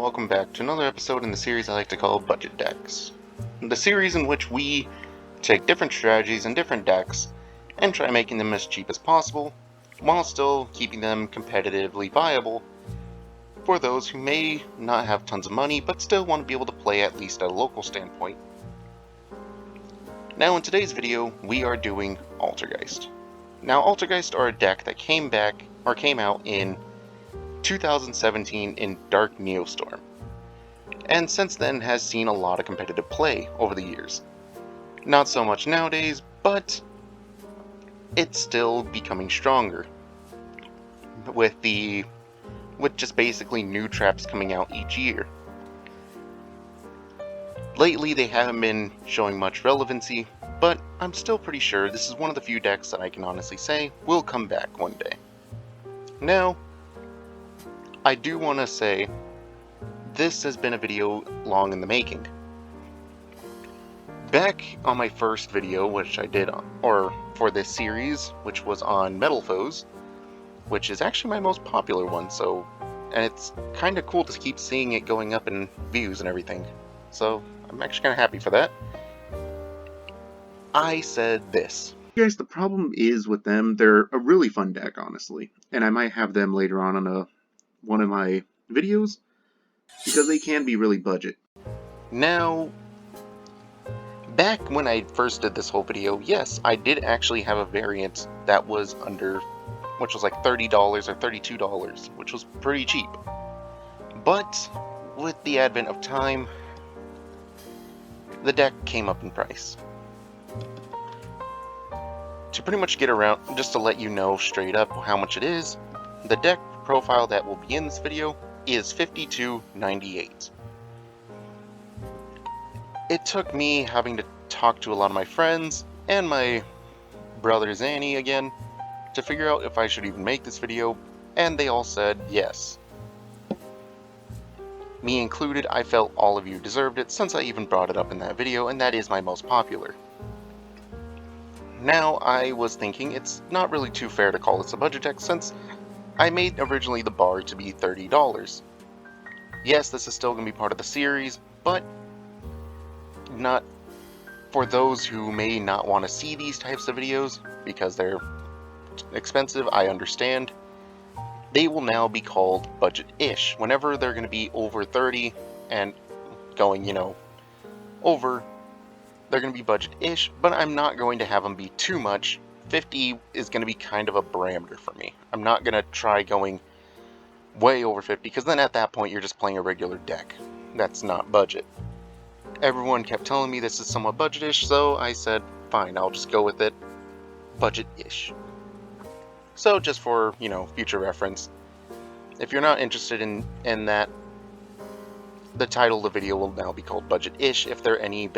welcome back to another episode in the series I like to call Budget Decks. The series in which we take different strategies and different decks and try making them as cheap as possible, while still keeping them competitively viable for those who may not have tons of money but still want to be able to play at least at a local standpoint. Now in today's video, we are doing Altergeist. Now Altergeist are a deck that came out in 2017 in Dark Neostorm, and since then has seen a lot of competitive play over the years. Not so much nowadays, but it's still becoming stronger with just basically new traps coming out each year. Lately they haven't been showing much relevancy, but I'm still pretty sure this is one of the few decks that I can honestly say will come back one day. Now, I do want to say, this has been a video long in the making. Back on my first video, which I did for this series, which was on Metal Foes, which is actually my most popular one, and it's kind of cool to keep seeing it going up in views and everything, so I'm actually kind of happy for that. I said this. Guys, the problem is with them, they're a really fun deck, honestly, and I might have them later on one of my videos, because they can be really budget. Now, back when I first did this whole video, yes, I did actually have a variant that was which was like $30 or $32, which was pretty cheap. But with the advent of time, the deck came up in price. To pretty much get around, just to let you know straight up how much it is, the deck profile that will be in this video is $52.98. It took me having to talk to a lot of my friends and my brother Zanny again to figure out if I should even make this video, and they all said yes. Me included, I felt all of you deserved it since I even brought it up in that video, and that is my most popular. Now, I was thinking it's not really too fair to call this a budget deck since I made originally the bar to be $30. Yes, this is still going to be part of the series, but not for those who may not want to see these types of videos because they're expensive. I understand. They will now be called budget-ish. Whenever they're going to be over 30 and going, over, they're going to be budget-ish, but I'm not going to have them be too much. 50 is going to be kind of a parameter for me. I'm not going to try going way over 50, because then at that point you're just playing a regular deck. That's not budget. Everyone kept telling me this is somewhat budget-ish, so I said, fine, I'll just go with it. Budget-ish. So just for, future reference, if you're not interested in that, the title of the video will now be called budget-ish if they're if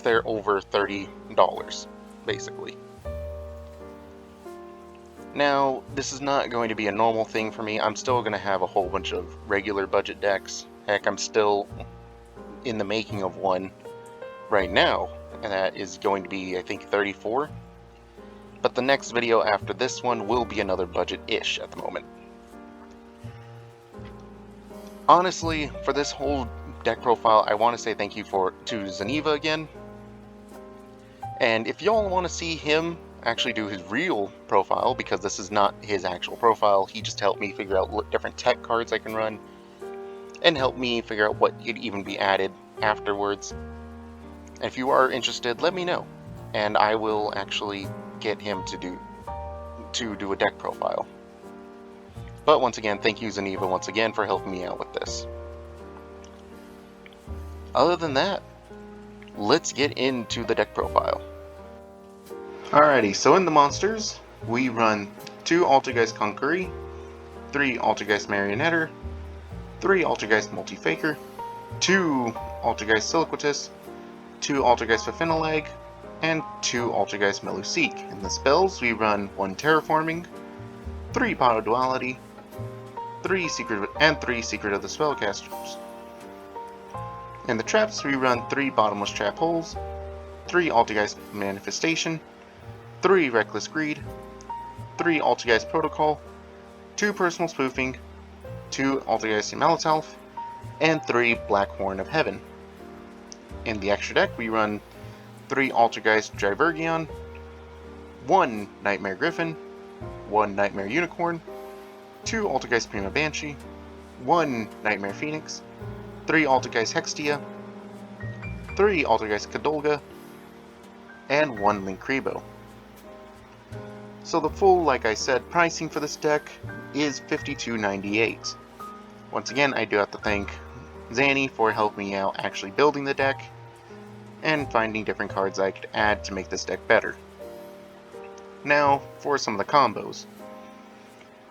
they're over $30, basically. Now, this is not going to be a normal thing for me. I'm still going to have a whole bunch of regular budget decks. Heck, I'm still in the making of one right now, and that is going to be, I think, 34. But the next video after this one will be another budget-ish at the moment. Honestly, for this whole deck profile, I want to say thank you to Zaniva again. And if y'all want to see him actually do his real profile, because this is not his actual profile, he just helped me figure out what different tech cards I can run, and help me figure out what could even be added afterwards. And if you are interested, let me know, and I will actually get him to do a deck profile. But once again, thank you Zaniva once again for helping me out with this. Other than that, let's get into the deck profile. Alrighty, so in the monsters, we run 2 Altergeist Conqueree, 3 Altergeist Marionetter, 3 Altergeist Multi-Faker, 2 Altergeist Siliquitous, 2 Altergeist Fafinilag, and 2 Altergeist Meluseek. In the spells, we run 1 Terraforming, 3 Power Duality, 3 Secret of the Spellcasters. In the traps, we run 3 Bottomless Trap Holes, 3 Altergeist Manifestation, 3 Reckless Greed, 3 Altergeist Protocol, 2 Personal Spoofing, 2 Altergeist Malatelf, and 3 Black Horn of Heaven. In the extra deck, we run 3 Altergeist Divergion, 1 Nightmare Griffin, 1 Nightmare Unicorn, 2 Altergeist Prima Banshee, 1 Nightmare Phoenix, 3 Altergeist Hextia, 3 Altergeist Kadolga, and 1 Linkribo. So the full, like I said, pricing for this deck is $52.98. Once again, I do have to thank Zanny for helping me out actually building the deck and finding different cards I could add to make this deck better. Now, for some of the combos.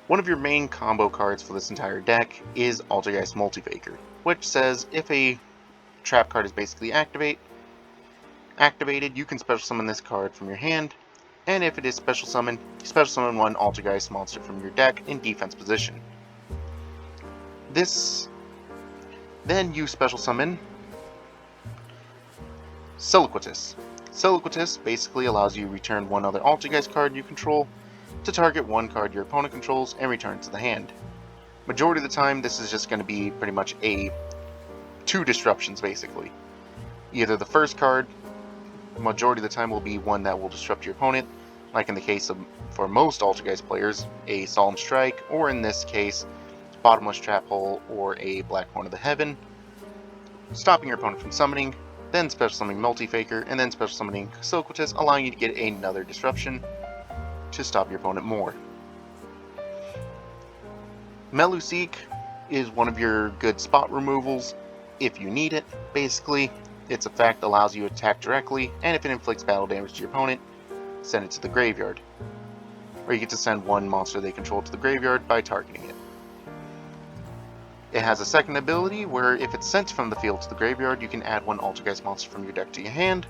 One of your main combo cards for this entire deck is Altergeist Multifaker, which says if a trap card is basically activated, you can special summon this card from your hand, and if it is special summoned, you special summon 1 Altergeist monster from your deck in defense position. Then you special summon Siliquatus. Siliquatus basically allows you to return 1 other Altergeist card you control to target 1 card your opponent controls and return it to the hand. Majority of the time, this is just going to be pretty much 2 disruptions basically. Either the first card, majority of the time, will be one that will disrupt your opponent, like in the case of, for most Altergeist players, a Solemn Strike, or in this case, Bottomless Trap Hole or a Black Horn of the Heaven, stopping your opponent from summoning, then special summoning Multifaker, and then special summoning Siliquatus, allowing you to get another disruption to stop your opponent more. Meluseek is one of your good spot removals if you need it. Basically, its effect allows you to attack directly, and if it inflicts battle damage to your opponent, send it to the graveyard. Or you get to send 1 monster they control to the graveyard by targeting it. It has a second ability where if it's sent from the field to the graveyard, you can add 1 Altergeist monster from your deck to your hand,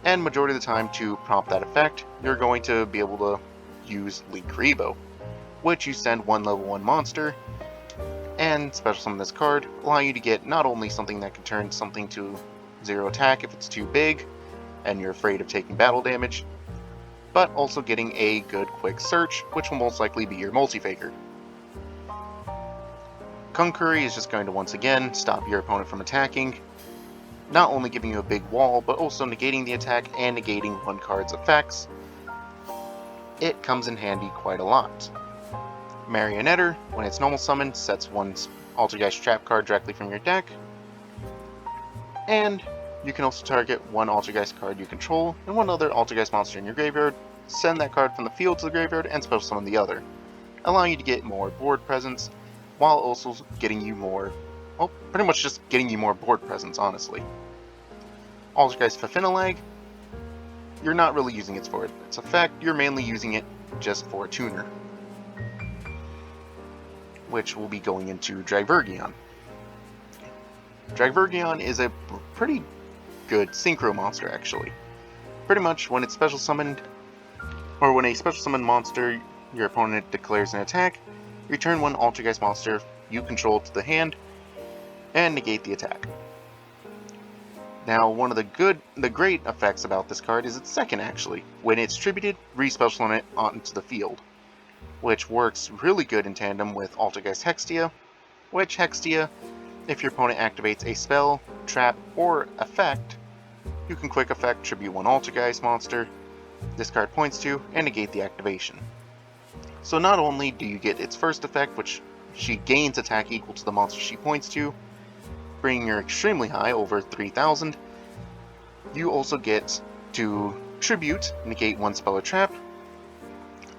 and majority of the time to prompt that effect, you're going to be able to use Linkribo, which you send 1 level 1 monster, and special summon this card, allowing you to get not only something that can turn something to 0 attack if it's too big, and you're afraid of taking battle damage, but also getting a good quick search, which will most likely be your Multifaker. Kunkuri is just going to once again stop your opponent from attacking, not only giving you a big wall, but also negating the attack and negating 1 card's effects. It comes in handy quite a lot. Marionetter, when it's normal summoned, sets 1 Altergeist trap card directly from your deck, and you can also target 1 Altergeist card you control and 1 other Altergeist monster in your graveyard, send that card from the field to the graveyard, and special summon the other, allowing you to get more board presence, while also getting you more, well, pretty much just getting you more board presence, honestly. Altergeist Fafinalag, you're not really using it for its effect, you're mainly using it just for a tuner, which will be going into Divergion. Divergion is a pretty good synchro monster, actually. Pretty much when it's special summoned, or when a special summoned monster your opponent declares an attack, return 1 Altergeist monster you control to the hand, and negate the attack. Now, one of the great effects about this card is its second, actually. When it's tributed, re-special summon it onto the field, which works really good in tandem with Altergeist Hextia, which Hextia, if your opponent activates a spell, trap, or effect, you can quick effect tribute 1 Altergeist monster this card points to, and negate the activation. So not only do you get its first effect, which she gains attack equal to the monster she points to, bringing her extremely high, over 3,000, you also get to tribute, negate 1 spell or trap,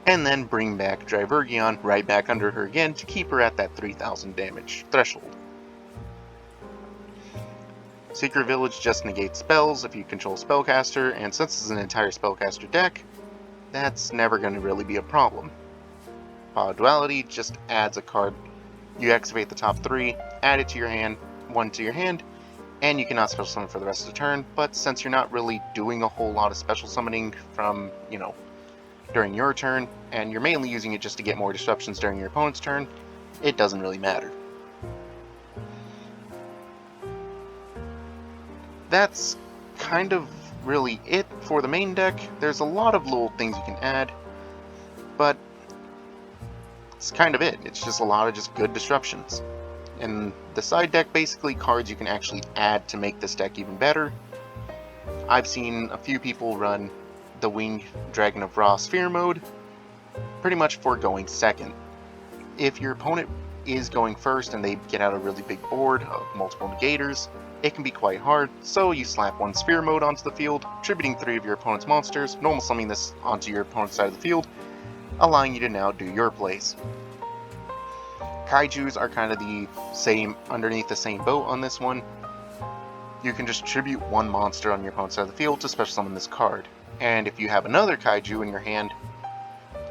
and then bring back Divergion right back under her again to keep her at that 3,000 damage threshold. Secret Village just negates spells if you control Spellcaster, and since it's an entire Spellcaster deck, that's never going to really be a problem. Duality just adds a card. You activate the top 3, add it to your hand, 1 to your hand, and you cannot special summon for the rest of the turn, but since you're not really doing a whole lot of special summoning from, during your turn, and you're mainly using it just to get more disruptions during your opponent's turn, it doesn't really matter. That's kind of really it for the main deck. There's a lot of little things you can add, but it's kind of it. It's just a lot of just good disruptions. And the side deck, basically cards you can actually add to make this deck even better. I've seen a few people run the Winged Dragon of Ra Sphere mode, pretty much for going second. If your opponent is going first and they get out a really big board of multiple negators, it can be quite hard, so you slap one Sphere mode onto the field, tributing 3 of your opponent's monsters, normal summoning this onto your opponent's side of the field, allowing you to now do your plays. Kaijus are kind of the same, underneath the same boat on this one. You can just tribute one monster on your opponent's side of the field to special summon this card. And if you have another Kaiju in your hand,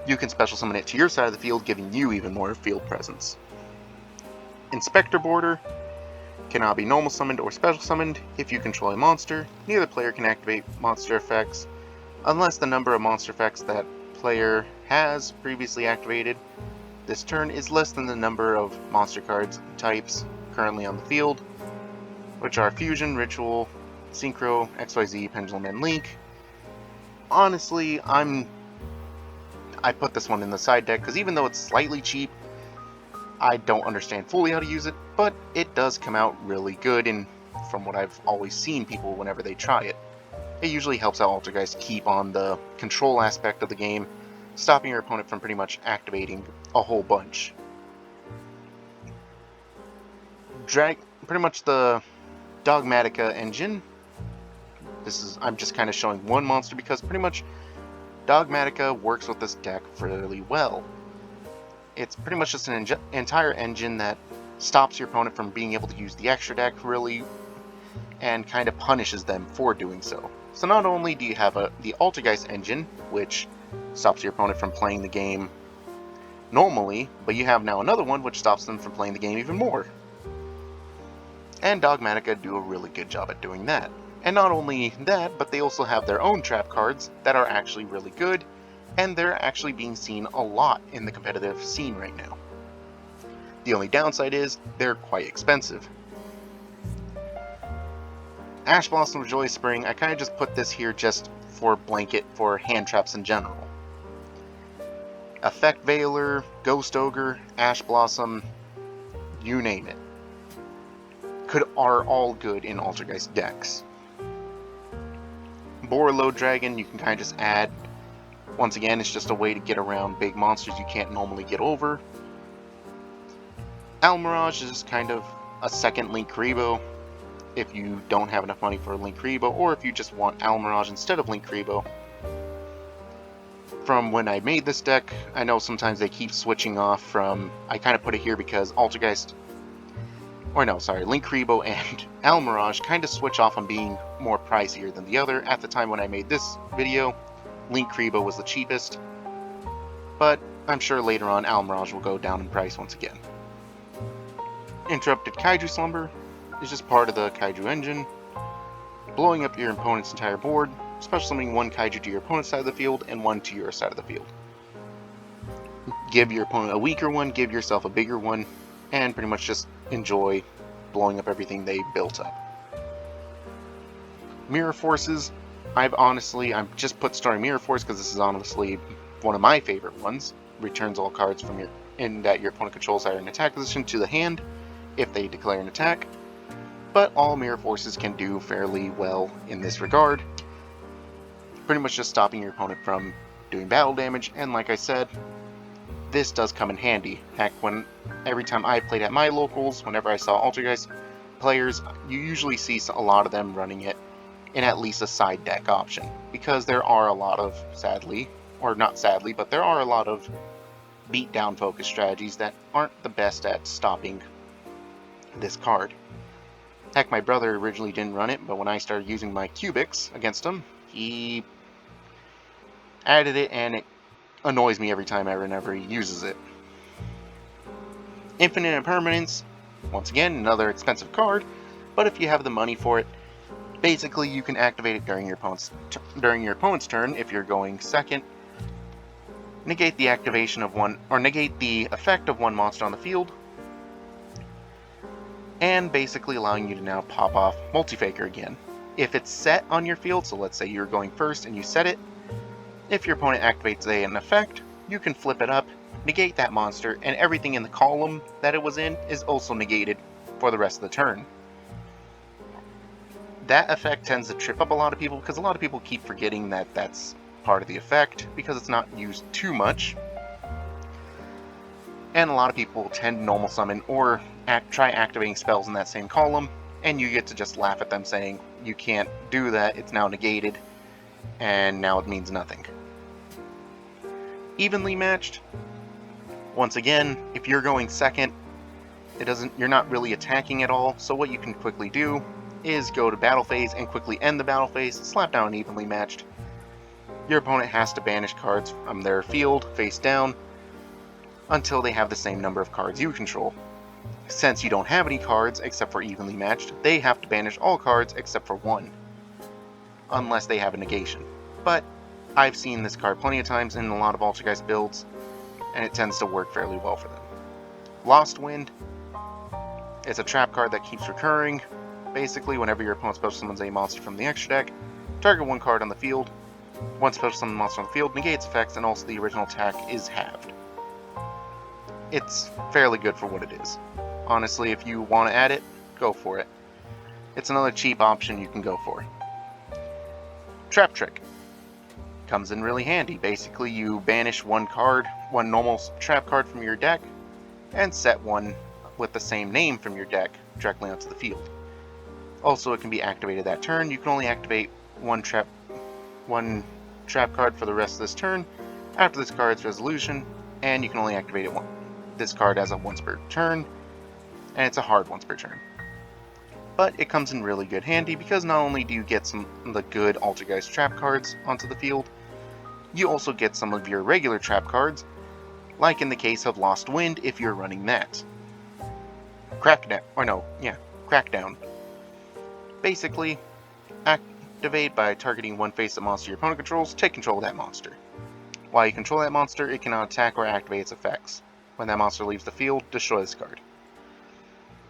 you can special summon it to your side of the field, giving you even more field presence. Inspector Border cannot be normal summoned or special summoned if you control a monster. Neither player can activate monster effects unless the number of monster effects that player has previously activated this turn is less than the number of monster cards types currently on the field, which are Fusion, Ritual, Synchro, XYZ, Pendulum, and Link. Honestly, I put this one in the side deck because even though it's slightly cheap, I don't understand fully how to use it, but it does come out really good, and from what I've always seen people whenever they try it, it usually helps out Altergeist keep on the control aspect of the game, stopping your opponent from pretty much activating a whole bunch. Pretty much the Dogmatica engine. I'm just kind of showing one monster because pretty much Dogmatica works with this deck fairly well. It's pretty much just an entire engine that stops your opponent from being able to use the extra deck really, and kind of punishes them for doing so. So not only do you have the Altergeist engine, which stops your opponent from playing the game normally, but you have now another one which stops them from playing the game even more. And Dogmatica do a really good job at doing that. And not only that, but they also have their own trap cards that are actually really good, and they're actually being seen a lot in the competitive scene right now. The only downside is they're quite expensive. Ash Blossom of Joy Spring, I kind of just put this here just for blanket for hand traps in general. Effect Veiler, Ghost Ogre, Ash Blossom, you name it, are all good in Altergeist decks. Borreload Dragon, you can kind of just add. Once again, it's just a way to get around big monsters you can't normally get over. Almirage is kind of a second Linkuriboh if you don't have enough money for Linkuriboh, or if you just want Almirage instead of Linkuriboh. From when I made this deck, I know sometimes they keep switching off from, I kind of put it here because Linkuriboh and Almirage kind of switch off on being more pricier than the other. At the time when I made this video, Linkuriboh was the cheapest, but I'm sure later on Almirage will go down in price once again. Interrupted Kaiju Slumber is just part of the Kaiju engine, blowing up your opponent's entire board, special summoning one Kaiju to your opponent's side of the field and one to your side of the field. Give your opponent a weaker one, give yourself a bigger one, and pretty much just enjoy blowing up everything they built up. Mirror Forces, I've just put Starring Mirror Force because this is honestly one of my favorite ones. Returns all cards from that your opponent controls are in attack position to the hand if they declare an attack. But all Mirror Forces can do fairly well in this regard. Pretty much just stopping your opponent from doing battle damage, and like I said, this does come in handy. Heck, every time I played at my locals, whenever I saw Altergeist players, you usually see a lot of them running it in at least a side deck option, because there are a lot of, there are a lot of beatdown focused strategies that aren't the best at stopping this card. Heck, my brother originally didn't run it, but when I started using my cubics against him, he added it, and it annoys me every time whenever he uses it. Infinite Impermanence, once again, another expensive card, but if you have the money for it, basically you can activate it during your opponent's turn if you're going second, negate the activation of one, or negate the effect of one monster on the field, and basically allowing you to now pop off Multifaker again. If it's set on your field, so let's say you're going first and you set it, if your opponent activates an effect, you can flip it up negate that monster, and everything in the column that it was in is also negated for the rest of the turn. That effect tends to trip up a lot of people because a lot of people keep forgetting that that's part of the effect because it's not used too much. And a lot of people tend to normal summon or try activating spells in that same column, and you get to just laugh at them saying, you can't do that, it's now negated, and now it means nothing. Evenly matched, once again, if you're going second, you're not really attacking at all, so what you can quickly do is go to battle phase and quickly end the battle phase, slap down evenly matched. Your opponent has to banish cards from their field face down until they have the same number of cards you control. Since you don't have any cards except for evenly matched, they have to banish all cards except for one, unless they have a negation. But I've seen this card plenty of times in a lot of Altergeist builds, and it tends to work fairly well for them. Lost Wind is a trap card that keeps recurring. Basically, whenever your opponent special summons a monster from the extra deck, target one card on the field. Once special summon monster on the field, negates effects, and also the original attack is halved. It's fairly good for what it is. Honestly, if you want to add it, go for it. It's another cheap option you can go for. Trap Trick comes in really handy. Basically, you banish one normal trap card from your deck, and set one with the same name from your deck directly onto the field. Also, it can be activated that turn. You can only activate one trap card for the rest of this turn after this card's resolution, and you can only activate it this card as a once per turn, and it's a hard once per turn. But it comes in really good handy because not only do you get some of the good Altergeist trap cards onto the field, you also get some of your regular trap cards, like in the case of Lost Wind if you're running that. Crackdown. Basically, activate by targeting one face-up monster your opponent controls, take control of that monster. While you control that monster, it cannot attack or activate its effects. When that monster leaves the field, destroy this card.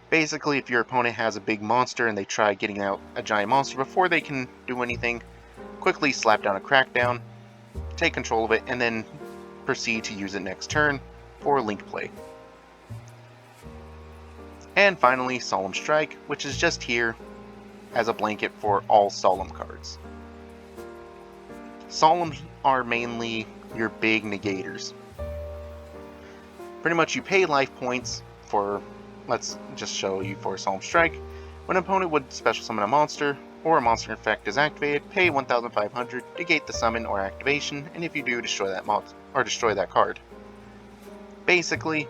Basically, if your opponent has a big monster and they try getting out a giant monster before they can do anything, quickly slap down a Crackdown, take control of it, and then proceed to use it next turn for link play. And finally, Solemn Strike, which is just here as a blanket for all Solemn cards. Solemns are mainly your big negators. Pretty much you pay life points for, let's just show you for Solemn Strike. When an opponent would special summon a monster, or a monster effect is activated, pay 1,500, negate the summon or activation, and if you do, destroy that monster, or destroy that card. Basically,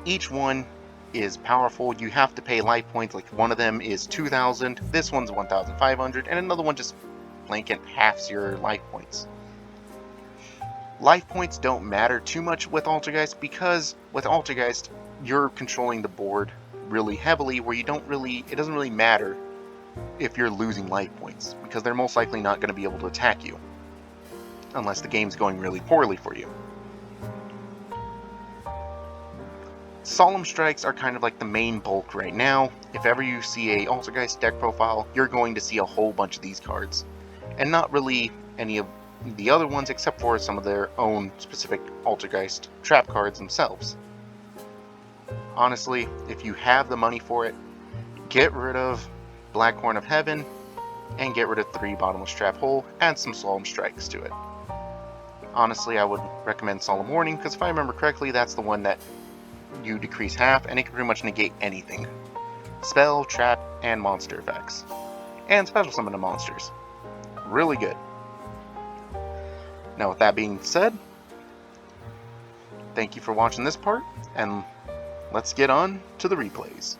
each one is powerful. You have to pay life points, like one of them is 2,000, this one's 1,500, and another one just blanket halves your life points. Life points don't matter too much with Altergeist because with Altergeist you're controlling the board really heavily, where it doesn't really matter if you're losing life points because they're most likely not going to be able to attack you unless the game's going really poorly for you. Solemn Strikes are kind of like the main bulk right now. If ever you see a Altergeist deck profile, you're going to see a whole bunch of these cards, and not really any of the other ones except for some of their own specific Altergeist trap cards themselves. Honestly, if you have the money for it, get rid of Black Horn of Heaven and get rid of 3 Bottomless Trap Hole, add some Solemn Strikes to it. Honestly, I would recommend Solemn Warning because if I remember correctly, that's the one that you decrease half and it can pretty much negate anything. Spell, trap, and monster effects. And special summon the monsters. Really good. Now with that being said, thank you for watching this part, and let's get on to the replays.